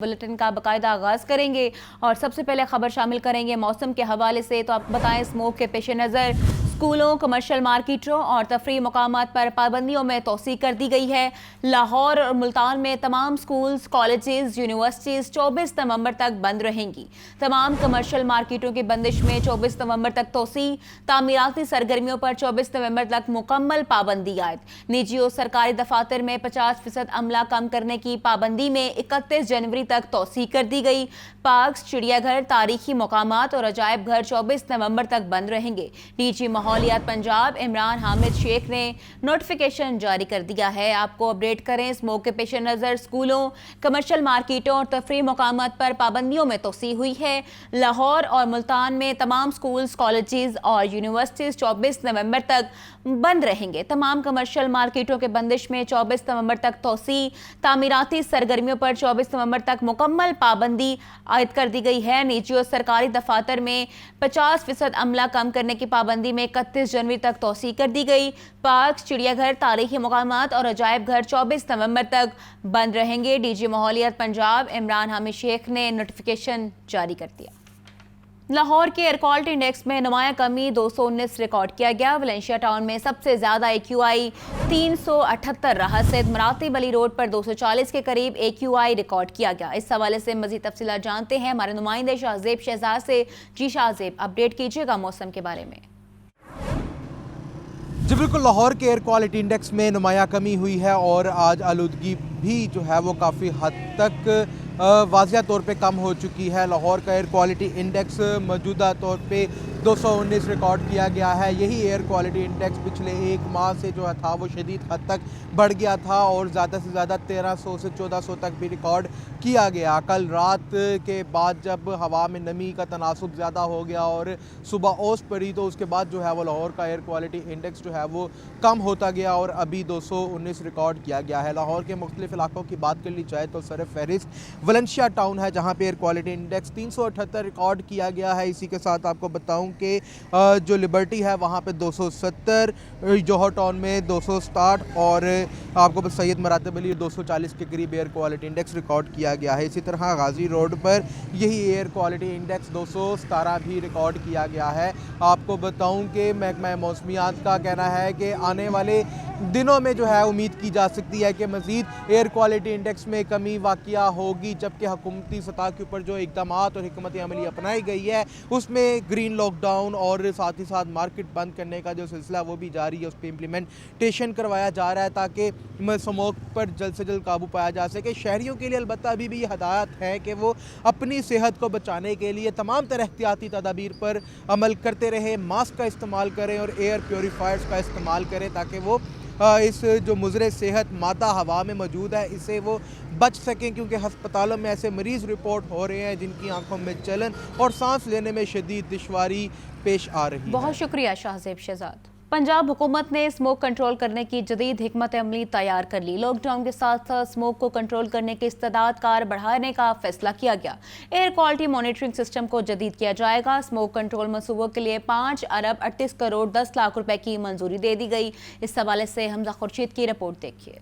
Bulletin का बाकायदा आगाज करेंगे और सबसे पहले खबर शामिल करेंगे मौसम के हवाले से। तो आप बताएं, स्मोक के पेश नज़र स्कूलों, कमर्शियल मार्केटों और तफरीह मकामात पर पाबंदियों में तोसी कर दी गई है। लाहौर और मुल्तान में तमाम स्कूल्स, कॉलेजेस, यूनिवर्सिटीज़ 24 नवंबर तक बंद रहेंगी। तमाम कमर्शियल मार्केटों की बंदिश में 24 नवंबर तक तोसी। तामीराती सरगर्मियों पर 24 नवंबर तक मुकम्मल पाबंदी आयद। निजी और सरकारी दफातर में 50% अमला कम करने की पाबंदी में 31 जनवरी तक तोसी कर दी गई। पार्क्स, चिड़ियाघर, तारीखी मकामात और अजायब घर 24 नवंबर तक बंद रहेंगे। डीजी माहौलियात पंजाब इमरान हामिद शेख ने नोटिफिकेशन जारी कर दिया है। आपको अपडेट करें, स्मोक के पेश नज़र स्कूलों, कमर्शियल मार्केटों और तफरीह मकामात पर पाबंदियों में तोसी हुई है। लाहौर और मुल्तान में तमाम स्कूल्स, कॉलेजेस और यूनिवर्सिटीज़ 24 नवंबर तक बंद रहेंगे। तमाम कमर्शियल मार्केटों के बंदिश में 24 नवंबर तक तोसी। तामीराती सरगर्मियों पर 24 नवंबर तक मुकम्मल पाबंदी आयद कर दी गई है। निजी और सरकारी दफातर में 50% अमला कम करने की पाबंदी में 31 जनवरी तक तोसी कर दी गई। पार्क, चिड़ियाघर, तारीखी मकामात और अजायब घर 24 नवंबर तक बंद रहेंगे। डीजी माहौलियात पंजाब इमरान हामिद शेख ने नोटिफिकेशन जारी कर दिया। लाहौर के एयर क्वालिटी इंडेक्स में नुमाया कमी 219 रिकॉर्ड किया गया। वलेंशिया टाउन में सबसे ज्यादा AQI 378 रहा। सैयद मरातिब अली रोड पर 240 के करीब AQI रिकॉर्ड किया गया। इस हवाले से मजीद तफसीलात जानते हैं हमारे नुमाइंदे शाहजेब शहजाद से। जी शाहजेब, अपडेट कीजिएगा मौसम के बारे में। जी बिल्कुल, लाहौर के एयर क्वालिटी इंडेक्स में नुमाया कमी हुई है और आज आलूदगी भी जो है वो काफ़ी हद तक वाज़िया तौर पे कम हो चुकी है। लाहौर का एयर क्वालिटी इंडेक्स मौजूदा तौर पे 219 रिकॉर्ड किया गया है। यही एयर क्वालिटी इंडेक्स पिछले एक माह से जो था वो शदीद हद तक बढ़ गया था और ज़्यादा से ज़्यादा 1300 से 1400 तक भी रिकॉर्ड किया गया। कल रात के बाद जब हवा में नमी का तनासुब ज़्यादा हो गया और सुबह ओस पड़ी तो उसके बाद जो है वो लाहौर का एयर क्वालिटी इंडेक्स जो है वो कम होता गया और अभी 219 रिकॉर्ड किया गया है। लाहौर के मुख्तलिफ इलाकों की बात कर ली जाए तो सर फहरिस्त वलेंशिया टाउन है, जहाँ पे एयर क्वालिटी इंडेक्स 378 रिकॉर्ड किया गया है। इसी के साथ आपको बताऊं कि जो लिबर्टी है वहाँ पे 270, जौहर टाउन में 267 और आपको सैयद मरातिब अली 240 के करीब एयर क्वालिटी इंडेक्स रिकॉर्ड किया गया है। इसी तरह गाजी रोड पर यही एयर क्वालिटी इंडेक्स 217 भी रिकॉर्ड किया गया है। आपको बताऊं कि महकमा मौसमियात का कहना है कि आने वाले दिनों में जो है उम्मीद की जा सकती है कि मज़ीद एयर क्वालिटी इंडेक्स में कमी वाक़या होगी, जबकि हुकूमती सतह के ऊपर जो इक़दाम और हिकमत अमली अपनाई गई है उसमें ग्रीन लॉकडाउन और साथ ही साथ मार्केट बंद करने का जो सिलसिला वो भी जारी है, उस पर इम्प्लीमेंटेशन करवाया जा रहा है ताकि स्मोक पर जल्द से जल्द काबू पाया जा सके। शहरियों के लिए अलबत्ता अभी भी ये हदायत है कि वो अपनी सेहत को बचाने के लिए तमाम तरह एहतियाती तदाबीर पर अमल करते रहे, मास्क का इस्तेमाल करें और एयर प्योरीफायर्स का इस्तेमाल करें ताकि वो इस जो मुज़र सेहत मादा हवा में मौजूद है इससे वो बच सकें, क्योंकि हस्पतालों में ऐसे मरीज़ रिपोर्ट हो रहे हैं जिनकी आंखों में जलन और सांस लेने में शदीद दुश्वारी पेश आ रही है। बहुत शुक्रिया शाहजेब शहजाद। पंजाब हुकूमत ने स्मोक कंट्रोल करने की जदीद हिकमत अमली तैयार कर ली। लॉकडाउन के साथ साथ स्मोक को कंट्रोल करने की इस्तेदाद कार बढ़ाने का फैसला किया गया। एयर क्वालिटी मॉनिटरिंग सिस्टम को जदीद किया जाएगा। स्मोक कंट्रोल मनसूबों के लिए 5 अरब 38 करोड़ 10 लाख रुपए की मंजूरी दे दी गई। इस हवाले से हमजा खुर्शीद की रिपोर्ट देखिए।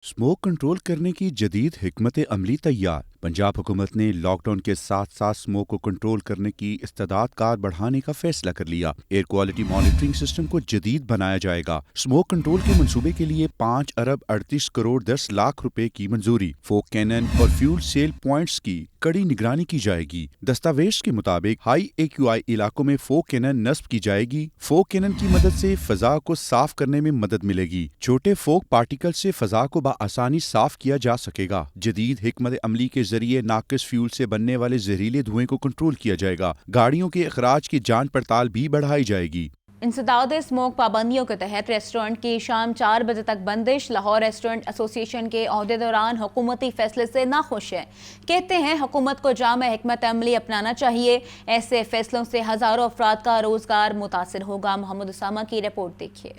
स्मोक कंट्रोल करने की जदीद हिकमत अमली तैयार। पंजाब हुकूमत ने लॉकडाउन के साथ साथ स्मोक को कंट्रोल करने की इस्तेदाद कार बढ़ाने का फैसला कर लिया। एयर क्वालिटी मॉनिटरिंग सिस्टम को जदीद बनाया जाएगा। स्मोक कंट्रोल के मंसूबे के लिए 5 अरब 38 करोड़ 10 लाख रुपए की मंजूरी। फोक कैनन और फ्यूल सेल पॉइंट्स की कड़ी निगरानी की जाएगी। दस्तावेज के मुताबिक हाई AQI इलाकों में फोक कैनन नस्ब की जाएगी। फोक कैनन की मदद से फजा को साफ करने में मदद मिलेगी। छोटे फोक पार्टिकल से फजा को आसानी साफ किया जा सकेगा। जदीद हिकमत अमली के जरिए नाकिस फ्यूल से बनने वाले जहरीले धुएं को कंट्रोल किया जाएगा। गाड़ियों के अखराज की जांच पड़ताल भी बढ़ाई जाएगी। इंसदाद स्मोक पाबंदियों के तहत रेस्टोरेंट की शाम 4 बजे तक बंदिश। लाहौर रेस्टोरेंट एसोसिएशन के अहदेदारान हुकूमती फैसले से नाखुश हैं। कहते हैं हुकूमत को जाम हिकमत अमली अपनाना चाहिए। ऐसे फैसलों से हजारों अफराद का रोजगार मुतासर होगा। मोहम्मद उसामा की रिपोर्ट देखिए।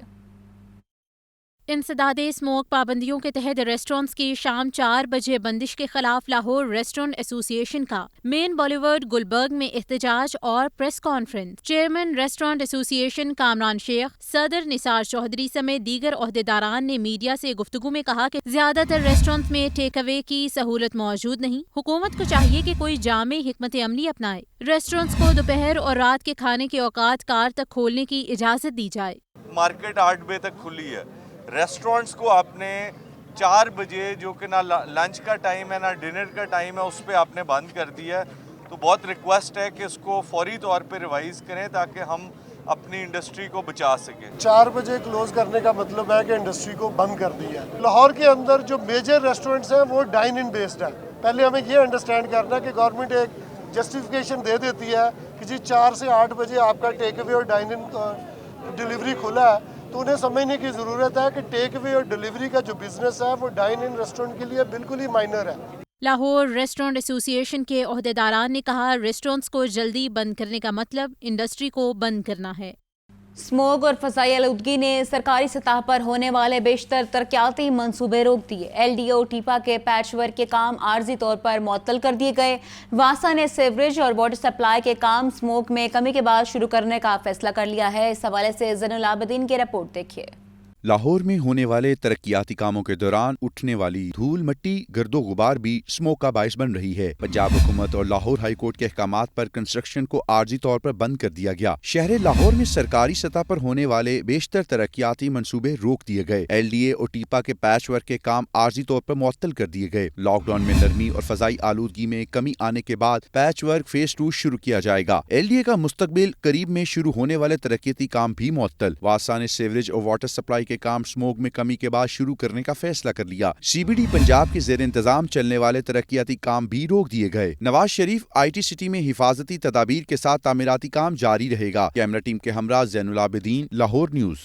انسداد اسموک پابندیوں کے تحت ریسٹورینٹس کی شام 4 بجے بندش کے خلاف لاہور ریسٹورینٹ ایسوسی ایشن کا مین بالیوڈ گلبرگ میں احتجاج اور پریس کانفرنس۔ چیئرمین ریسٹورینٹ ایسوسی ایشن کامران شیخ، صدر نثار چودھری سمیت دیگر عہدیداران نے میڈیا سے گفتگو میں کہا کہ زیادہ تر ریسٹورینٹس میں ٹیک اوے کی سہولت موجود نہیں۔ حکومت کو چاہیے کہ کوئی جامع حکمت عملی اپنائے، ریسٹورینٹس کو دوپہر اور رات کے کھانے کے اوقات کار تک کھولنے کی اجازت دی جائے۔ مارکیٹ 8 بجے تک کھلی ہے، ریسٹورنٹس کو آپ نے 4 بجے جو کہ نہ لنچ کا ٹائم ہے نہ ڈنر کا ٹائم ہے اس پہ آپ نے بند کر دیا ہے۔ تو بہت ریکویسٹ ہے کہ اس کو فوری طور پہ ریوائز کریں تاکہ ہم اپنی انڈسٹری کو بچا سکیں۔ 4 بجے کلوز کرنے کا مطلب ہے کہ انڈسٹری کو بند کر دیا ہے۔ لاہور کے اندر جو میجر ریسٹورنٹس ہیں وہ ڈائن ان بیسڈ ہیں۔ پہلے ہمیں یہ انڈرسٹینڈ کرنا ہے کہ گورنمنٹ ایک جسٹیفیکیشن دے دیتی ہے کہ جی 4 سے 8 بجے آپ کا ٹیک اوے اور ڈائن ان ڈیلیوری کھلا ہے، تو انہیں سمجھنے کی ضرورت ہے کہ ٹیک اوے اور ڈیلیوری کا جو بزنس ہے وہ ڈائن ان ریسٹورنٹ کے لیے بالکل ہی مائنر ہے۔ لاہور ریسٹورینٹ ایسوسی ایشن کے عہدیداران نے کہا ریسٹورینٹس کو جلدی بند کرنے کا مطلب انڈسٹری کو بند کرنا ہے۔ اسموگ اور فضائی آلودگی نے سرکاری سطح پر ہونے والے بیشتر ترقیاتی منصوبے روک دیے۔ ایل ڈی او ٹیپا کے پیچ ورک کے کام عارضی طور پر معطل کر دیے گئے۔ واسا نے سیوریج اور واٹر سپلائی کے کام اسموگ میں کمی کے بعد شروع کرنے کا فیصلہ کر لیا ہے۔ اس حوالے سے زین العابدین کی رپورٹ دیکھیے۔ لاہور میں ہونے والے ترقیاتی کاموں کے دوران اٹھنے والی دھول مٹی گرد و غبار بھی اسموک کا باعث بن رہی ہے۔ پنجاب حکومت اور لاہور ہائی کورٹ کے احکامات پر کنسٹرکشن کو عارضی طور پر بند کر دیا گیا۔ شہر لاہور میں سرکاری سطح پر ہونے والے بیشتر ترقیاتی منصوبے روک دیے گئے۔ ایل ڈی اے اور ٹیپا کے پیچ ورک کے کام عارضی طور پر معطل کر دیے گئے۔ لاک ڈاؤن میں نرمی اور فضائی آلودگی میں کمی آنے کے بعد پیچ ورک فیز 2 شروع کیا جائے گا۔ ایل ڈی اے کا مستقبل قریب میں شروع ہونے والے ترقیاتی کام بھی معطل۔ واسا نے سیوریج اور واٹر سپلائی کے کام اسموگ میں کمی کے بعد شروع کرنے کا فیصلہ کر لیا۔ سی بی ڈی پنجاب کے زیر انتظام چلنے والے ترقیاتی کام بھی روک دیے گئے۔ Nawaz Sharif I T city میں حفاظتی تدابیر کے ساتھ تعمیراتی کام جاری رہے گا۔ کیمرہ ٹیم کے ہمراہ زین العابدین، لاہور نیوز۔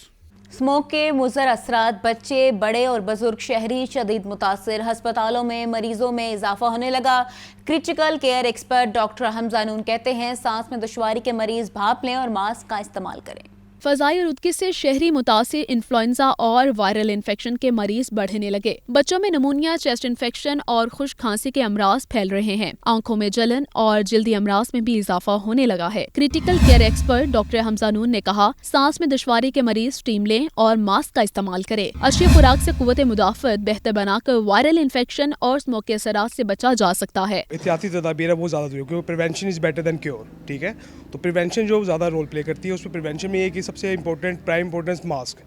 اسموک کے مضر اثرات بچے، بڑے اور بزرگ شہری شدید متاثر۔ ہسپتالوں میں مریضوں میں اضافہ ہونے لگا۔ کریٹیکل کیئر ایکسپرٹ ڈاکٹر حمزہ نون کہتے ہیں سانس میں دشواری کے مریض بھاپ لیں اور ماسک کا استعمال کریں۔ فضائی آلودگی سے شہری متاثر انفلوئنزا اور وائرل انفیکشن کے مریض بڑھنے لگے۔ بچوں میں نمونیا، چیسٹ انفیکشن اور خشک کھانسی کے امراض پھیل رہے ہیں۔ آنکھوں میں جلن اور جلدی امراض میں بھی اضافہ ہونے لگا ہے۔ کریٹیکل کیئر ایکسپرٹ ڈاکٹر حمزہ نون نے کہا سانس میں دشواری کے مریض اسٹیم لیں اور ماسک کا استعمال کریں۔ اچھی خوراک سے قوت مدافعت بہتر بنا کر وائرل انفیکشن اور اسموک کے اثرات سے بچا جا سکتا ہے۔ احتیاطی تدابیر ہے وہ زیادہ ضروری ہے کیونکہ prevention is better than cure, ٹھیک ہے؟ تو پریونشن جو زیادہ رول پلے کرتی ہے، اس میں پریونشن میں یہ کہ سب سے امپورٹنٹ پرائم امپورٹنس ماسک،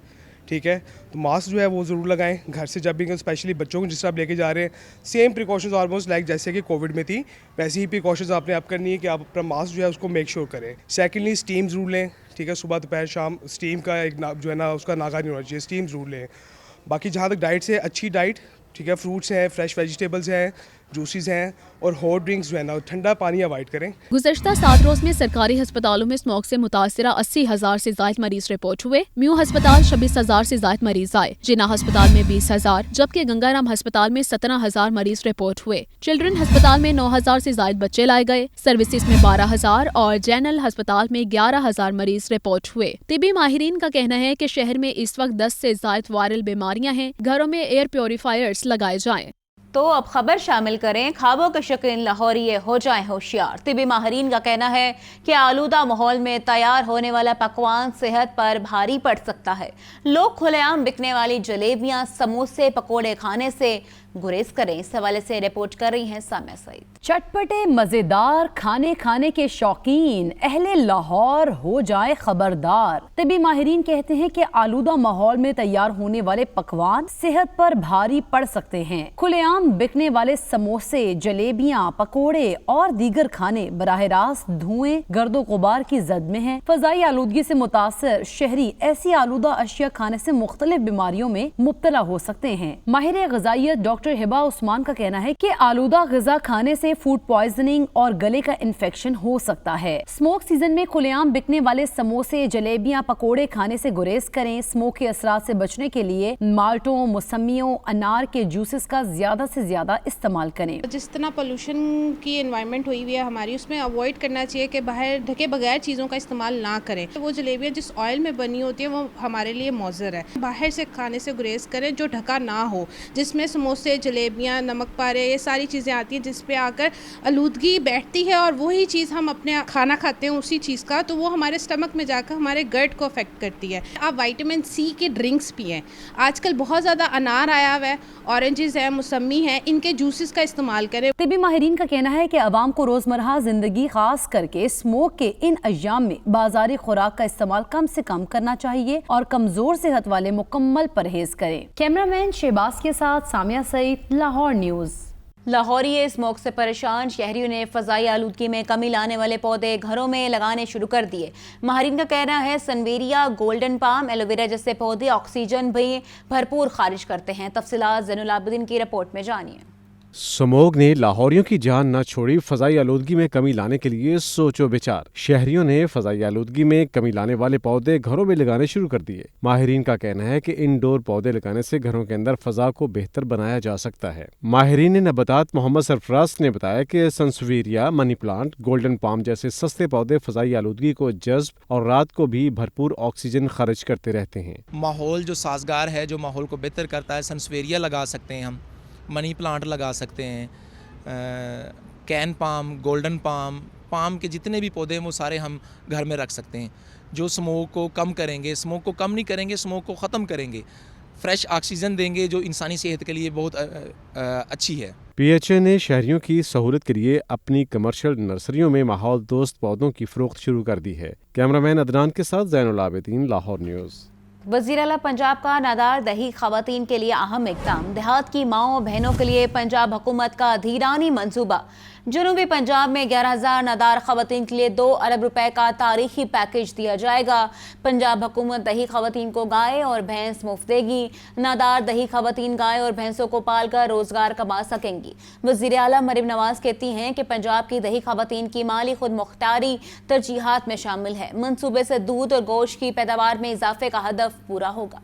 ٹھیک ہے؟ تو ماسک جو ہے وہ ضرور لگائیں گھر سے جب بھی، اسپیشلی بچوں کو جس طرح آپ لے کے جا رہے ہیں۔ سیم پریکاشنز آلموسٹ لائک جیسے کہ کووڈ میں تھی ویسی ہی پریکاشنز آپ نے اب کرنی ہے کہ آپ اپنا ماسک جو ہے اس کو میک شیور کریں۔ سیکنڈلی اسٹیم ضرور لیں، ٹھیک ہے؟ صبح دوپہر شام اسٹیم کا ایک جو ہے نا اس کا ناغہ نہیں ہونا چاہیے، اسٹیم ضرور لیں۔ باقی جہاں تک ڈائٹ سے، اچھی ڈائٹ، ٹھیک ہے؟ فروٹس ہیں، فریش ویجیٹیبلس ہیں، جوسیز ہیں اور ہاٹ ڈرنکس جو ہے نا ٹھنڈا پانی اوائڈ کریں۔ گزشتہ 7 روز میں سرکاری ہسپتالوں میں اسموک سے متاثرہ 80,000 سے زائد مریض رپورٹ ہوئے۔ میو ہسپتال 26,000 سے زائد مریض آئے۔ جناح ہسپتال میں 20,000 جبکہ گنگا رام ہسپتال میں 17,000 مریض رپورٹ ہوئے۔ چلڈرن ہسپتال میں 9,000 سے زائد بچے لائے گئے۔ سروسز میں 12,000 اور جنرل ہسپتال میں 11,000 مریض رپورٹ ہوئے۔ طبی ماہرین کا کہنا ہے کہ شہر میں اس وقت 10 سے زائد وائرل بیماریاں ہیں۔ گھروں میں ایئر پیوریفائرز لگائے جائیں۔ تو اب خبر شامل کریں خوابوں کے شوقین لاہوری ہو جائیں ہوشیار۔ طبی ماہرین کا کہنا ہے کہ آلودہ ماحول میں تیار ہونے والا پکوان صحت پر بھاری پڑ سکتا ہے۔ لوگ کھلے عام بکنے والی جلیبیاں، سموسے، پکوڑے کھانے سے گریز کریں۔ اس حوالے سے رپورٹ کر رہی ہیں سامیہ سعید۔ چٹپٹے مزیدار کھانے کے شوقین اہل لاہور ہو جائیں خبردار۔ طبی ماہرین کہتے ہیں کہ آلودہ ماحول میں تیار ہونے والے پکوان صحت پر بھاری پڑ سکتے ہیں۔ کھلے عام بکنے والے سموسے، جلیبیاں، پکوڑے اور دیگر کھانے براہ راست دھوئیں، گرد و غبار کی زد میں ہیں۔ فضائی آلودگی سے متاثر شہری ایسی آلودہ اشیاء کھانے سے مختلف بیماریوں میں مبتلا ہو سکتے ہیں۔ ماہر غذائیت ڈاکٹر ڈاکٹر ہبا عثمان کا کہنا ہے کہ آلودہ غذا کھانے سے فوڈ پوائزننگ اور گلے کا انفیکشن ہو سکتا ہے۔ اسموک سیزن میں کھلے عام بکنے والے سموسے، جلیبیاں، پکوڑے کھانے سے گریز کریں۔ اسموک کے اثرات سے بچنے کے لیے مالٹوں، موسمیوں، انار کے جوسز کا زیادہ سے زیادہ استعمال کریں۔ جس طرح پولوشن کی انوائرمنٹ ہوئی ہوئی ہے ہماری، اس میں اوائڈ کرنا چاہیے کہ باہر ڈھکے بغیر چیزوں کا استعمال نہ کریں۔ وہ جلیبیاں جس آئل میں بنی ہوتی ہیں وہ ہمارے لیے مضر ہے۔ باہر سے کھانے سے گریز کریں جو ڈھکا نہ ہو، جس میں سموسے، جلیبیاں، نمک پارے، یہ ساری چیزیں آتی ہیں جس پہ آ کر آلودگی بیٹھتی ہے، اور وہی چیز ہم اپنے کھانا کھاتے ہیں اسی چیز کا، تو وہ ہمارے اسٹمک میں جا کر ہمارے گٹ کو افیکٹ کرتی ہے۔ آپ وائٹامن سی کے ڈرنکس پئیں۔ آج کل بہت زیادہ انار آیا ہوا ہے، اورنجز ہیں، موسمی ہیں، ان کے جوسز کا استعمال کریں۔ طبی ماہرین کا کہنا ہے کہ عوام کو روزمرہ زندگی خاص کر کے اسموک کے ان ایام میں بازاری خوراک کا استعمال کم سے کم کرنا چاہیے اور کمزور صحت والے مکمل پرہیز کریں۔ کیمرہ مین شہباز کے ساتھ سامیہ سعید، لاہور نیوز۔ لاہوری اسموک سے پریشان شہریوں نے فضائی آلودگی میں کمی لانے والے پودے گھروں میں لگانے شروع کر دیے۔ ماہرین کا کہنا ہے سنویریا، گولڈن پام، ایلوویرا جیسے پودے آکسیجن بھی بھرپور خارج کرتے ہیں۔ تفصیلات زین العابدین کی رپورٹ میں جانیے۔ سموگ نے لاہوریوں کی جان نہ چھوڑی، فضائی آلودگی میں کمی لانے کے لیے سوچو بچار۔ شہریوں نے فضائی آلودگی میں کمی لانے والے پودے گھروں میں لگانے شروع کر دیے۔ ماہرین کا کہنا ہے کہ انڈور پودے لگانے سے گھروں کے اندر فضا کو بہتر بنایا جا سکتا ہے۔ ماہرین نباتات محمد سرفراز نے بتایا کہ سنسویریا، منی پلانٹ، گولڈن پام جیسے سستے پودے فضائی آلودگی کو جذب اور رات کو بھی بھرپور آکسیجن خارج کرتے رہتے ہیں۔ ماحول جو سازگار ہے، جو ماحول کو بہتر کرتا ہے، سنسویریا لگا سکتے ہیں، ہم منی پلانٹ لگا سکتے ہیں، can palm, golden palm, palm کے جتنے بھی پودے ہیں وہ سارے ہم گھر میں رکھ سکتے ہیں، جو اسموک کو کم کریں گے، اسموک کو کم نہیں کریں گے، اسموک کو ختم کریں گے، فریش آکسیجن دیں گے جو انسانی صحت کے لیے بہت اچھی ہے۔ پی ایچ اے نے شہریوں کی سہولت کے لیے اپنی کمرشل نرسریوں میں ماحول دوست پودوں کی فروخت شروع کر دی ہے۔ کیمرہ مین عدنان کے ساتھ زین العابدین، لاہور نیوز۔ وزیر اعلیٰ پنجاب کا نادار دہی خواتین کے لیے اہم اقدام۔ دیہات کی ماؤں بہنوں کے لیے پنجاب حکومت کا دھیرانی منصوبہ۔ جنوبی پنجاب میں 11,000 نادار خواتین کے لیے 2 ارب روپے کا تاریخی پیکیج دیا جائے گا۔ پنجاب حکومت دہی خواتین کو گائے اور بھینس مفت دے گی۔ نادار دہی خواتین گائے اور بھینسوں کو پال کر روزگار کما سکیں گی۔ وزیر اعلیٰ مریم نواز کہتی ہیں کہ پنجاب کی دہی خواتین کی مالی خود مختاری ترجیحات میں شامل ہے۔ منصوبے سے دودھ اور گوشت کی پیداوار میں اضافے کا ہدف پورا ہوگا۔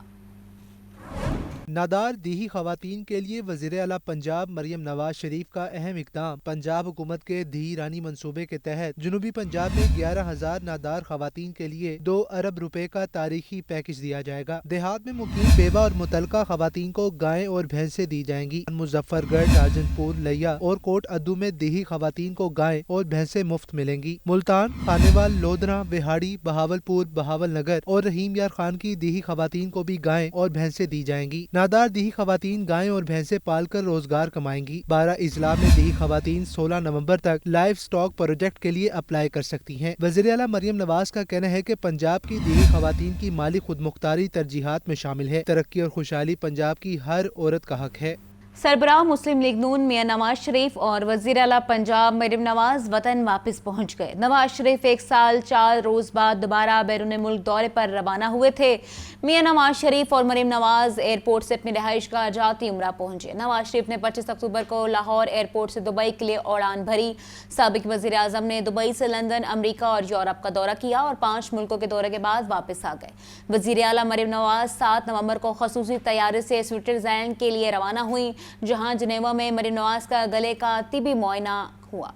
نادار دیہی خواتین کے لیے وزیر اعلیٰ پنجاب مریم نواز شریف کا اہم اقدام۔ پنجاب حکومت کے دھی رانی منصوبے کے تحت جنوبی پنجاب میں 11,000 نادار خواتین کے لیے 2 ارب روپے کا تاریخی پیکج دیا جائے گا۔ دیہات میں مقیم بیوہ اور متعلقہ خواتین کو گائیں اور بھینسیں دی جائیں گی۔ مظفر گڑھ، راجن پور، لیا اور کوٹ ادو میں دیہی خواتین کو گائیں اور بھینسیں مفت ملیں گی۔ ملتان، خانیوال، لودھنا، وہاڑی، بہاول پور، بہاول نگر اور رحیم یار خان کی دیہی خواتین کو بھی گائیں اور بھینسیں دی جائیں گی۔ نادار دیہی خواتین گائیں اور بھینسیں پال کر روزگار کمائیں گی۔ 12 اضلاع میں دیہی خواتین 16 نومبر تک لائف سٹاک پروجیکٹ کے لیے اپلائی کر سکتی ہیں۔ وزیر اعلیٰ مریم نواز کا کہنا ہے کہ پنجاب کی دیہی خواتین کی مالی خود مختاری ترجیحات میں شامل ہے۔ ترقی اور خوشحالی پنجاب کی ہر عورت کا حق ہے۔ سربراہ مسلم لیگ نون میاں نواز شریف اور وزیر اعلیٰ پنجاب مریم نواز وطن واپس پہنچ گئے۔ نواز شریف 1 سال 4 روز بعد دوبارہ بیرون ملک دورے پر روانہ ہوئے تھے۔ میاں نواز شریف اور مریم نواز ایئرپورٹ سے اپنی رہائش گاہ جاتی عمرہ پہنچے۔ نواز شریف نے 25 اکتوبر کو لاہور ایئرپورٹ سے دبئی کے لیے اڑان بھری۔ سابق وزیر اعظم نے دبئی سے لندن، امریکہ اور یورپ کا دورہ کیا اور 5 ملکوں کے دورے کے بعد واپس آ گئے۔ وزیر اعلیٰ مریم نواز 7 نومبر کو خصوصی طیارے سے سوئٹزرلینڈ کے لیے روانہ ہوئی، جہاں جنیوا میں مریم نواز کا گلے کا طبی معائنہ ہوا۔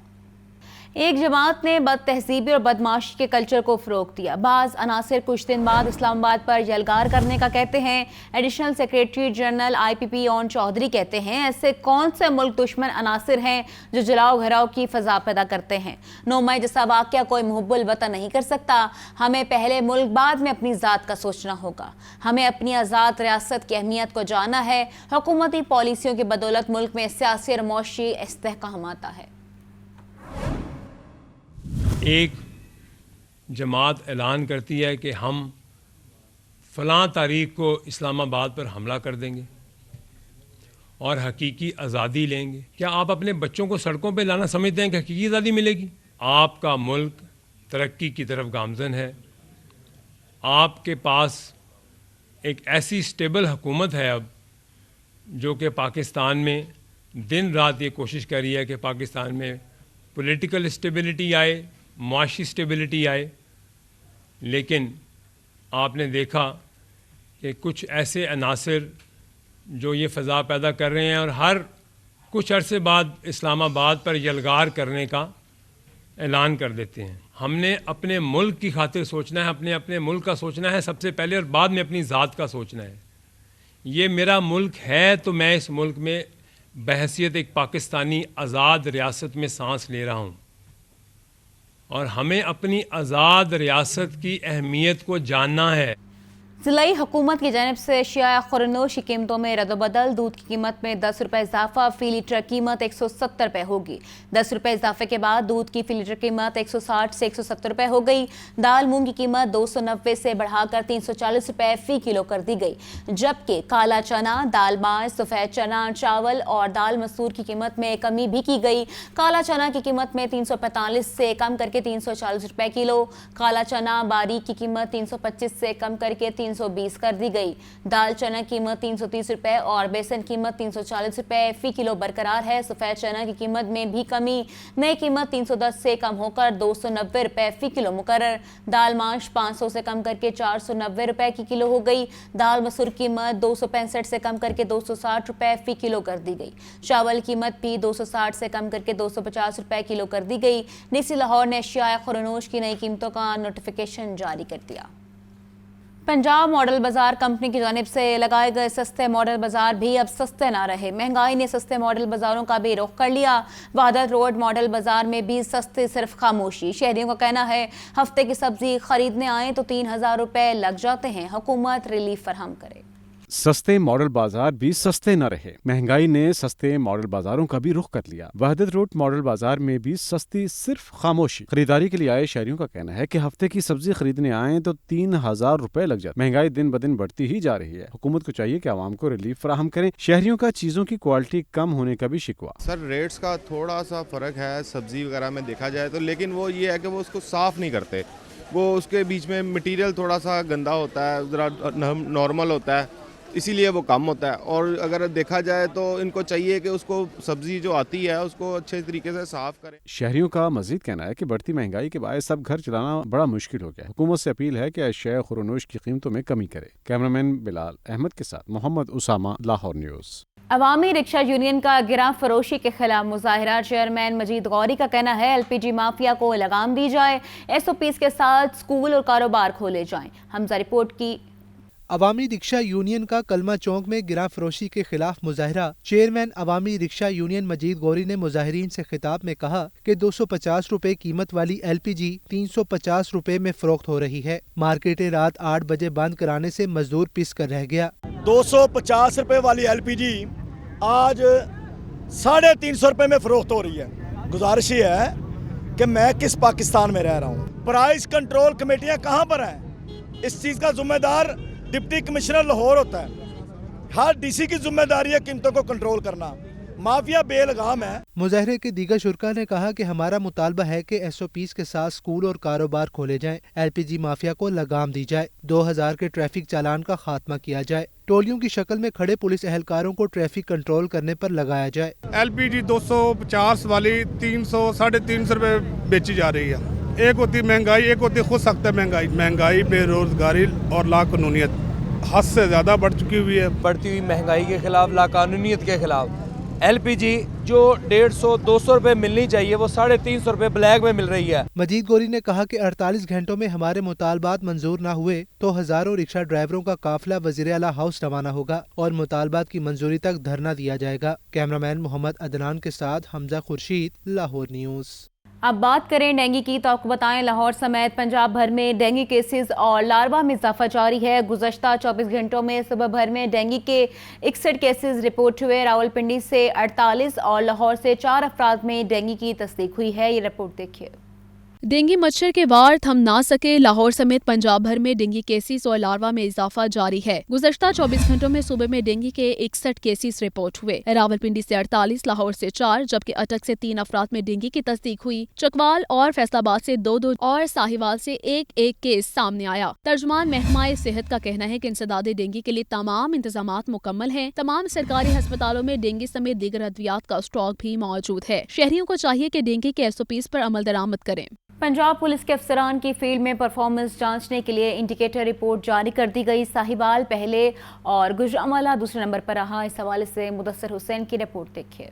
ایک جماعت نے بد تہذیبی اور بدمعاشی کے کلچر کو فروغ دیا۔ بعض عناصر کچھ دن بعد اسلام آباد پر یلغار کرنے کا کہتے ہیں۔ ایڈیشنل سیکریٹری جنرل IPP اون چودھری کہتے ہیں ایسے کون سے ملک دشمن عناصر ہیں جو جلاؤ گھراؤ کی فضا پیدا کرتے ہیں۔ 9 مئی جیسا واقعہ کوئی محب الوطن نہیں کر سکتا۔ ہمیں پہلے ملک بعد میں اپنی ذات کا سوچنا ہوگا۔ ہمیں اپنی آزاد ریاست کی اہمیت کو جانا ہے۔ حکومتی پالیسیوں کی بدولت ملک میں سیاسی اور معاشی استحکام آتا ہے۔ ایک جماعت اعلان کرتی ہے کہ ہم فلاں تاریخ کو اسلام آباد پر حملہ کر دیں گے اور حقیقی آزادی لیں گے۔ کیا آپ اپنے بچوں کو سڑکوں پہ لانا سمجھتے ہیں کہ حقیقی آزادی ملے گی؟ آپ کا ملک ترقی کی طرف گامزن ہے۔ آپ کے پاس ایک ایسی سٹیبل حکومت ہے اب جو کہ پاکستان میں दिन रात ये कोशिश करी है कि पाकिस्तान में पॉलिटिकल स्टेबिलिटी आए, माशी स्टेबिलिटी आए, लेकिन आपने देखा कि कुछ ऐसे अनासर जो ये फ़ज़ा पैदा कर रहे हैं और हर कुछ अरसे बाद इस्लामाबाद पर यलगार करने का ऐलान कर देते हैं। हमने अपने मुल्क की खातिर सोचना है, अपने मुल्क का सोचना है सबसे पहले और बाद में अपनी ज़ात का सोचना है। ये मेरा मुल्क है तो मैं इस मुल्क में बहैसियत एक पाकिस्तानी आज़ाद रियासत में सांस ले रहा हूँ और हमें अपनी आज़ाद रियासत की अहमियत को जानना है। ज़िलाई हुकूमत की जानिब से अशिया खुरनोश की कीमतों में रद्दबदल। दूध की कीमत में 10 रुपये इजाफा, फ़ी लीटर कीमत 170 रुपये होगी। 10 रुपये इजाफे के बाद दूध की फ़ी लीटर कीमत 160 से 170 रुपये हो गई। दाल मूंग की कीमत 290 से बढ़ाकर 340 रुपये फ़ी किलो कर दी गई, जबकि काला चना, दाल माश, सफ़ेद चना, चावल और दाल मसूर की कीमत में कमी भी की गई। काला चना की कीमत में 345 से कम करके 340 रुपये किलो, काला चना बारीक की कीमत 325 से कम करके 320 कर दी गई। दाल चना कीमत 330 रुपये और बेसन कीमत 340 रुपये फ़ी किलो बरकरार है। सफ़ेद चना की कीमत में भी कमी, नई कीमत 310 से कम होकर 290 रुपये फ़ी किलो मुकर्रर। दाल माश 500 से कम करके 490 रुपये की किलो हो गई। दाल मसूर कीमत 265 से कम करके 260 रुपये फ़ी किलो कर दी गई। चावल कीमत भी 260 से कम करके 250 रुपये किलो कर दी गई। डीसी लाहौर ने अशिया खुरनोश की नई कीमतों का नोटिफिकेशन जारी कर दिया। पंजाब मॉडल बाज़ार कंपनी की जानिब से लगाए गए सस्ते मॉडल बाज़ार भी अब सस्ते ना रहे। महंगाई ने सस्ते मॉडल बाज़ारों का भी रुख कर लिया। वहादत रोड मॉडल बाज़ार में भी सस्ते सिर्फ खामोशी। शहरियों का कहना है हफ्ते की सब्जी खरीदने आए तो 3000 रुपये लग जाते हैं, हुकूमत रिलीफ फराहम करे। सस्ते मॉडल बाजार भी सस्ते न रहे। महंगाई ने सस्ते मॉडल बाजारों का भी रुख कर लिया। वहदत रोड मॉडल बाजार में भी सस्ती सिर्फ खामोशी। खरीदारी के लिए आए शहरियों का कहना है कि हफ्ते की सब्जी खरीदने आए तो 3000 रुपए लग जाते। महंगाई दिन ब दिन बढ़ती ही जा रही है। हुकूमत को चाहिए कि आवाम को रिलीफ फराहम करें। शहरियों का चीजों की क्वालिटी कम होने का भी शिकवा। सर रेट्स का थोड़ा सा फर्क है सब्जी वगैरह में देखा जाए तो, लेकिन वो ये है कि वो उसको साफ नहीं करते। वो उसके बीच में मटीरियल थोड़ा सा गंदा होता है, ज़रा नॉर्मल होता है, इसीलिए वो कम होता है। और अगर देखा जाए तो इनको चाहिए कि उसको सब्जी जो आती है उसको अच्छे तरीके से साफ करें। शहरियों का मजीद कहना है कि बढ़ती महंगाई के बायस सब घर चलाना बड़ा मुश्किल हो गया। हुकूमत से अपील है कि अशिया खुरनोश की कीमतों में कमी करे। कैमरामैन बिलाल अहमद के साथ मोहम्मद उसामा, लाहौर न्यूज़। अवामी रिक्शा यूनियन का गिरा फरोशी के खिलाफ मुजाहिरा। चेयरमैन मजीद गौरी का कहना है LPG माफिया को लगाम दी जाए, SOPs के साथ स्कूल और कारोबार खोले जाएं। हमजा रिपोर्ट की। अवामी रिक्शा यूनियन का कलमा चौक में गिरा फरोशी के खिलाफ मुजाहिरा। चेयरमैन अवामी रिक्शा यूनियन मजीद गौरी ने मुजाहिरीन से खिताब में कहा कि 250 रुपए कीमत वाली LPG 350 रुपए में फरोख्त हो रही है। मार्केटें रात 8 बजे बंद कराने से मजदूर पिस कर रह गया। 250 रुपए वाली LPG आज 350 रुपए में फरोख्त हो रही है। गुजारिश ये है कि मैं किस पाकिस्तान में रह रहा हूँ। प्राइस कंट्रोल कमेटियाँ कहाँ पर हैं? इस चीज़ का जिम्मेदार डिप्टी कमिश्नर लाहौर होता है। हर DC की जिम्मेदारी है कीमतों को कंट्रोल करना। माफिया बेलगाम है। मुजाहरे के दीगर शुरका ने कहा कि हमारा मुतालबा है कि SOPs के साथ स्कूल और कारोबार खोले जाएं, LPG माफिया को लगाम दी जाए, 2000 के ट्रैफिक चालान का खात्मा किया जाए, टोलियों की शक्ल में खड़े पुलिस एहलकारों को ट्रैफिक कंट्रोल करने पर लगाया जाए। LPG 250 वाली 300 350 रुपए बेची जा रही है। एक होती महंगाई, एक होती खुद सख्त महंगाई, बेरोजगारी और लाकानूनियत हद से ज़्यादा बढ़ चुकी हुई है। बढ़ती हुई महंगाई के खिलाफ, लाकानूनियत के खिलाफ LPG जो 150-200 रुपए मिलनी चाहिए वो 350 रुपए ब्लैक में मिल रही है। मजीद गौरी ने कहा कि 48 घंटों में हमारे मुतालबात मंजूर न हुए तो हजारों रिक्शा ड्राइवरों का काफिला वजीर आला हाउस रवाना होगा और मुतालबात की मंजूरी तक धरना दिया जाएगा। कैमरामैन मोहम्मद अदनान के साथ हमजा खुर्शीद, लाहौर न्यूज़। अब बात करें डेंगू की तो आपको बताएं लाहौर समेत पंजाब भर में डेंगू केसेस और लार्वा में इजाफा जारी है। गुज़श्ता 24 घंटों में सुबह भर में डेंगू के 61 केसेस रिपोर्ट हुए। रावलपिंडी से 48 और लाहौर से 4 अफराद में डेंगू की तस्दीक हुई है। ये रिपोर्ट देखिए। डेंगू मच्छर के वार थम ना सके, लाहौर समेत पंजाब भर में डेंगू केसेस और लार्वा में इजाफा जारी है। गुज़श्ता 24 घंटों में सूबे में डेंगू के 61 केसेस रिपोर्ट हुए। रावलपिंडी से 48, लाहौर से 4, जबकि अटक से 3 अफराद में डेंगू की तस्दीक हुई। चकवाल और फैसलाबाद से 2-2 और साहिवाल से 1-1 केस सामने आया। तर्जुमान महकमा सेहत का कहना है कि इंसदाद डेंगू के लिए तमाम इंतजामात मुकम्मल हैं। तमाम सरकारी अस्पतालों में डेंगू समेत दीगर अद्वियात का स्टॉक भी मौजूद है। शहरियों को चाहिए कि डेंगू के SOPs पर अमल दरामद करें। पंजाब पुलिस के अफसरान की फील्ड में परफॉर्मेंस जांचने के लिए इंडिकेटर रिपोर्ट जारी कर दी गई। साहिवाल पहले और गुजरांवाला दूसरे नंबर पर रहा। इस हवाले से मुदस्सर हुसैन की रिपोर्ट देखिए।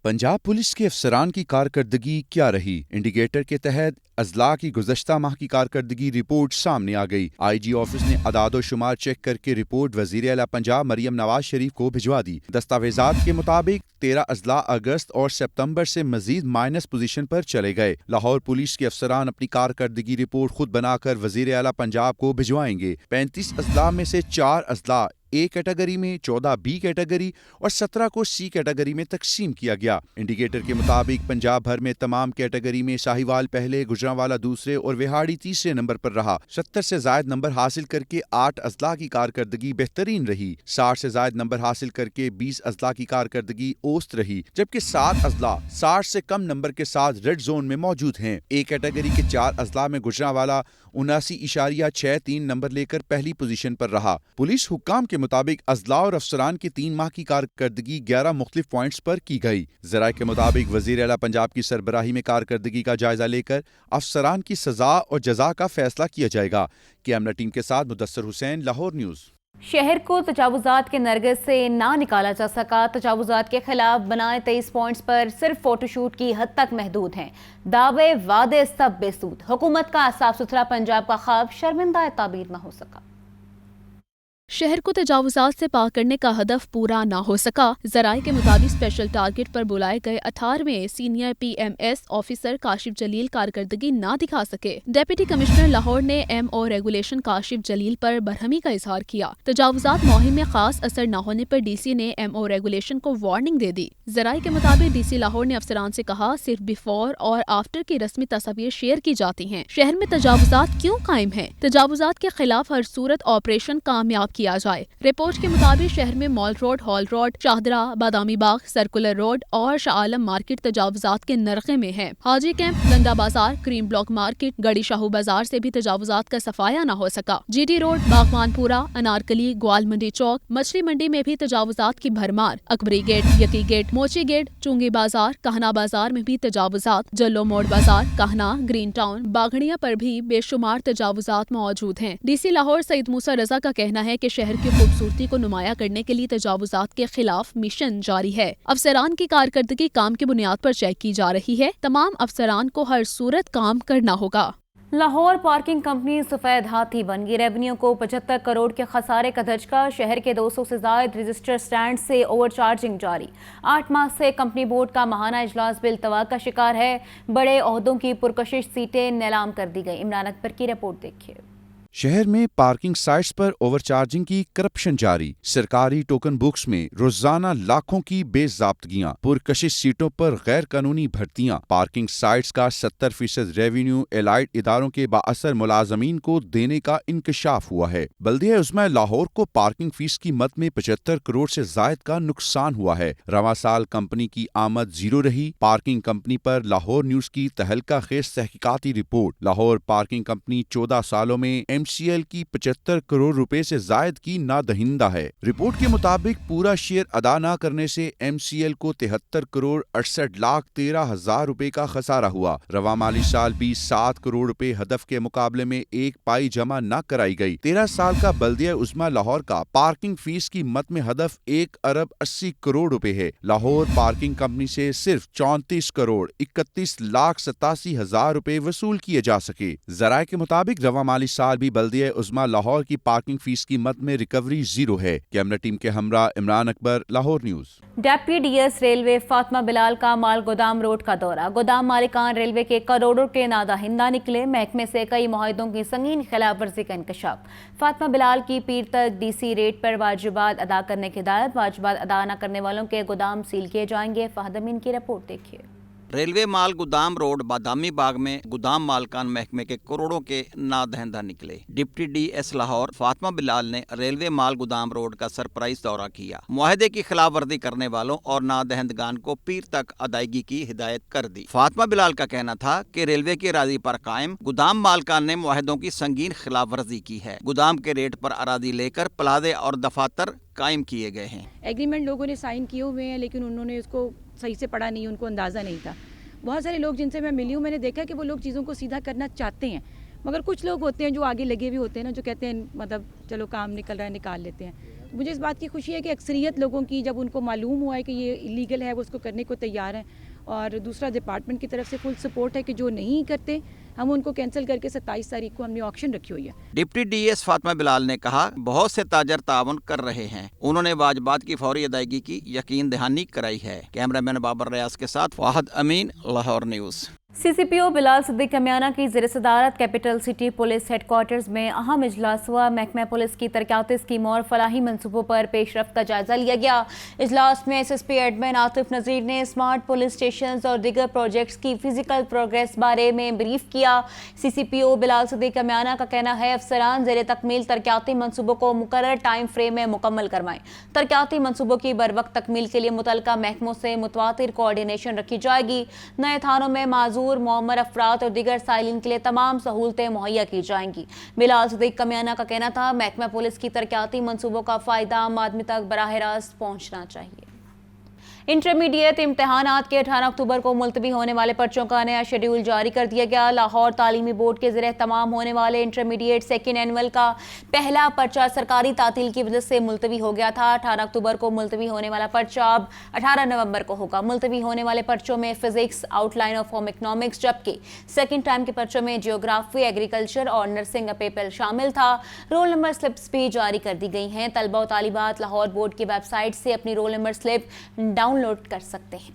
पंजाब पुलिस के अफसरान की कारकर्दगी क्या रही? इंडिकेटर के तहत अजला की गुज़श्ता माह की कारकर्दगी रिपोर्ट सामने आ गई। IG ऑफिस ने अदाद शुमार चेक करके रिपोर्ट वज़ीर आला पंजाब मरियम नवाज शरीफ को भिजवा दी। दस्तावेजात के मुताबिक 13 अजला अगस्त और सितंबर से मजीद माइनस पोजीशन पर चले गए। लाहौर पुलिस के अफसरान अपनी कारकर्दगी रिपोर्ट खुद बनाकर वज़ीर आला पंजाब को भिजवाएंगे। 35 अजला में से 4 अजला A कैटेगरी में, 14 B कैटेगरी और 17 को C कैटेगरी में तकसीम किया गया। इंडिकेटर के मुताबिक पंजाब भर में तमाम कैटेगरी में साहिवाल पहले, गुजरांवाला दूसरे और विहाड़ी तीसरे नंबर पर रहा। 70 से जायद नंबर हासिल करके 8 अजला की कारकर्दगी बेहतरीन रही। 60 से जायद नंबर हासिल करके 20 अजला की कारकर्दगी औसत रही, जबकि 7 अजला 60 से कम नंबर के साथ रेड जोन में मौजूद हैं। A कैटेगरी के 4 अजला में गुजरांवाला 79.63 नंबर लेकर पहली पोजीशन पर रहा। पुलिस हुक्काम के मुताबिक अजला और अफसरान की 3 माह की कारकर्दगी 11 मुख्तलिफ पॉइंट्स पर की गई। ज़राए के मुताबिक वज़ीर आला पंजाब की सरबराही में कारकर्दगी का जायजा लेकर अफसरान की सजा और जजा का फैसला किया जाएगा। कैमरा टीम के साथ मुदस्सर हुसैन, लाहौर न्यूज़। शहर को तजावुजात के नरगिस से ना निकाला जा सका। तजावुजात के खिलाफ बनाए 23 पॉइंट्स पर सिर्फ फोटोशूट की हद तक महदूद हैं। दावे वादे सब बेसूद। हुकूमत का साफ सुथरा पंजाब का ख्वाब शर्मिंदा ताबीर न हो सका। शहर को तजावुजात से पाक करने का हदफ पूरा ना हो सका। ज़राए के मुताबिक स्पेशल टारगेट पर बुलाए गए 18वें सीनियर PMS ऑफिसर काशिफ जलील कारकर्दगी ना दिखा सके। डिप्टी कमिश्नर लाहौर ने MO रेगुलेशन काशिफ जलील पर बरहमी का इजहार किया। तजावुजात मुहिम में खास असर न होने पर DC ने MO रेगुलेशन को वार्निंग दे दी। ज़राए के मुताबिक DC लाहौर ने अफसरान से कहा, सिर्फ बिफोर और आफ्टर की रस्मी तस्वीर शेयर की जाती हैं। शहर में तजावुजात क्यों कायम है? तजावुजात के खिलाफ हर सूरत ऑपरेशन कामयाब किया जाए। रिपोर्ट के मुताबिक शहर में mall road, hall road, Shahdara, Badami Bagh, circular road और शाह आलम मार्केट तजावुजात के नरखे में है। हाजी कैंप, गंदा बाजार, क्रीम ब्लॉक मार्केट, गड़ी शाहू बाजार से भी तजावुजात का सफाया न हो सका। GT रोड, बागवानपुरा, अनारकली, ग्वाल मंडी चौक, मछली मंडी में भी तजावुजात की भरमार। अकबरी गेट, यकी गेट, मोची गेट, चुंगी बाजार, कहना बाजार में भी तजावुजात। जल्लो मोड़ बाजार, कहना, ग्रीन टाउन, बागड़िया पर भी बेशुमार तजावुजात मौजूद हैं। DC लाहौर सईद मूसा रजा का कहना है कि शहर की खूबसूरती को नुमाया करने के लिए तजावुजात के खिलाफ मिशन जारी है। अफसरान की कारकर्दगी काम की बुनियाद पर चेक की जा रही है। तमाम अफसरान को हर सूरत काम करना होगा। लाहौर पार्किंग कंपनी सफेद हाथी बन गई। रेवेन्यू को 75 करोड़ के खसारे का धचका। शहर के 200 से ज्यादा रजिस्टर स्टैंड से ओवरचार्जिंग जारी। 8 माह से कंपनी बोर्ड का माहाना इजलास बेल्तवा का शिकार है। बड़े ओहदों की पुरकशिश सीटें नीलाम कर दी गई। इमरान अकबर की रिपोर्ट देखिए। शहर में पार्किंग साइट्स पर ओवरचार्जिंग की करप्शन जारी। सरकारी टोकन बुक्स में रोजाना लाखों की बेज़ाब्तगियां, पुरकशिश सीटों पर गैर कानूनी भर्तियां। पार्किंग साइट्स का 70% रेवेन्यू एलाइड इदारों के बाअसर मुलाजमीन को देने का इंकशाफ हुआ है। बल्दिया उज़्मा लाहौर को पार्किंग फीस की मद में 75 करोड़ से जायद का नुकसान हुआ है। रवां साल कंपनी की आमद 0 रही। पार्किंग कंपनी पर लाहौर न्यूज की तहलका खेज तहकीकाती रिपोर्ट। लाहौर पार्किंग कंपनी 14 सालों में MCL की 75 करोड़ रुपए से जायद की नादहिंदा है। रिपोर्ट के मुताबिक पूरा शेयर अदा न करने से MCL को 73 करोड़ 68 लाख 13 हजार रुपए का खसारा हुआ। रवा माली साल भी 7 करोड़ रुपए हदफ के मुकाबले में 1 पाई जमा न कराई गई। 13 साल का बल्दिया उज़्मा लाहौर का पार्किंग फीस की मद में हदफ 1 अरब 80 करोड़ रुपए है। लाहौर पार्किंग कंपनी से सिर्फ 34 करोड़ 31 लाख 87 हजार रुपए वसूल किए जा सके। ज़राए के मुताबिक रवा माली साल भी बल्दिया उज़्मा लाहौर की पार्किंग फीस की मद में रिकवरी 0 है। कैमरा टीम के हमरा Imran Akbar, Lahore news. Deputy DS railway Fatima Bilal का माल गोदाम रोड का दौरा। गोदाम मालिकान रेलवे के करोड़ों के नादाहिंदा निकले। महकमे से कई मुआहदों की संगीन खिलाफ वर्जी का इंकशाफ। फातिमा बिलाल की पीर तक DC रेट पर वाजिबात अदा करने की हिदायत। वाजिबात अदा न करने वालों के गोदाम सील किए जाएंगे। फहद अमीन की रिपोर्ट देखिए। रेलवे माल गोदाम रोड बादामी बाग में गोदाम मालकान महकमे के करोड़ों के नादहिंदा निकले। डिप्टी डीएस लाहौर फातिमा बिलाल ने रेलवे माल गोदाम रोड का सरप्राइज दौरा किया। मुआहदे की खिलाफ वर्जी करने वालों और नादहिंदगान को पीर तक अदायगी की हिदायत कर दी। फातिमा बिलाल का कहना था कि रेलवे की अराजी पर कायम गोदाम मालकान ने मुआहदों की संगीन खिलाफ वर्जी की है। गोदाम के रेट पर अराजी लेकर प्लाजे और दफातर कायम किए गए हैं। एग्रीमेंट लोगों ने साइन किए हुए हैं, लेकिन उन्होंने उसको सही से पढ़ा नहीं, उनको अंदाज़ा नहीं था। बहुत सारे लोग जिनसे मैं मिली हूँ, मैंने देखा कि वो लोग चीज़ों को सीधा करना चाहते हैं, मगर कुछ लोग होते हैं जो आगे लगे भी होते हैं ना, जो कहते हैं मतलब चलो काम निकल रहा है निकाल लेते हैं। मुझे इस बात की खुशी है कि अक्सरियत लोगों की जब उनको मालूम हुआ है कि ये इलीगल है, वो उसको करने को तैयार हैं। और दूसरा डिपार्टमेंट की तरफ से फुल सपोर्ट है कि जो नहीं करते हम उनको कैंसिल करके 27 तारीख को हमने ऑक्शन रखी हुई है। डिप्टी डीएस फातिमा बिलाल ने कहा बहुत से ताजर तावन कर रहे हैं। उन्होंने वाजबात की फौरी अदायगी की यकीन दहानी कराई है। कैमरामैन बाबर रियाज के साथ वाहिद अमीन, लाहौर न्यूज़। CCPO बिलाल सिद्दीक कमियाना की ज़ेर सदारत कैपिटल सिटी पुलिस हेडक्वार्टर्स में अहम इजलास हुआ। महकमा पुलिस की तरक्याती स्कीमों और फलाही मनसूबों पर पेशरफ्त का जायजा लिया गया। इजलास में SSP एडमिन आतिफ नज़ीर ने स्मार्ट पुलिस स्टेशन और दीगर प्रोजेक्ट्स की फिजिकल प्रोग्रेस बारे में ब्रीफ किया। CCPO बिलाल सिद्दीक कमियाना का कहना है अफसरान ज़ेर तकमील तरक्याती मनसूबों को मुकर्रर टाइम फ्रेम में मुकम्मल करवाएं। तरक्याती मनसूबों की बरवक्त तकमील के लिए मुतल्लिका महकमों से मुतवातिर कोऑर्डिनेशन रखी जाएगी। नए थानों में माजूर मुअम्मर अफराद और दीगर साइलिन के लिए तमाम सहूलतें मुहैया की जाएंगी। बिलाल सिद्दीक कमियाना का कहना था महकमा पुलिस की तरक्याती मनसूबों का फ़ायदा आम आदमी तक बराह रास्त पहुँचना चाहिए। इंटरमीडिएट इम्तहानात के 18 अक्टूबर को मुलतवी होने वाले पर्चों का नया शेड्यूल जारी कर दिया गया। लाहौर तालीमी बोर्ड के ज़रिए तमाम होने वाले इंटरमीडिएट सेकेंड एनुअल का पहला पर्चा सरकारी तातील की वजह से मुलतवी हो गया था। 18 अक्टूबर को मुलतवी होने वाला पर्चा अब 18 नवंबर को होगा। मुलतवी होने वाले पर्चों में physics, outline of home economics, जबकि सेकेंड टाइम के पर्चों में जियोग्राफी, एग्रीकल्चर और नर्सिंग पेपर शामिल था। रोल नंबर स्लिप्स भी जारी कर दी गई हैं। तलबा और तालिबात लाहौर बोर्ड की वेबसाइट से अपनी रोल नंबर स्लिप डाउनलोड कर सकते हैं।